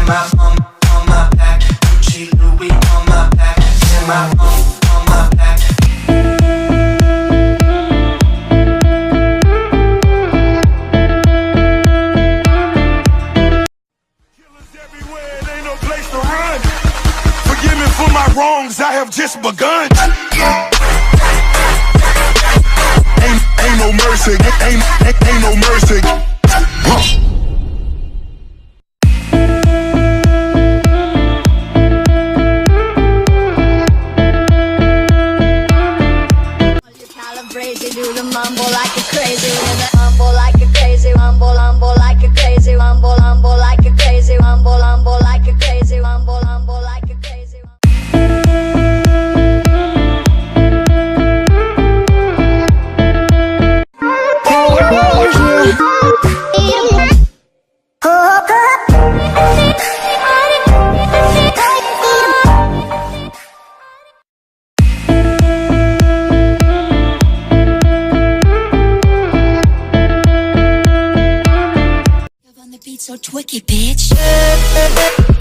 on my back, Gucci, Louis on my back, in my on my back. Killers everywhere, it ain't no place to run. Forgive me for my wrongs, I have just begun. Ain't no mercy, ain't no mercy. Crazy, do the mumble like a crazy, mumble like a crazy, mumble like a crazy, mumble like a crazy, mumble like a crazy, mumble like a crazy. So twicky, bitch.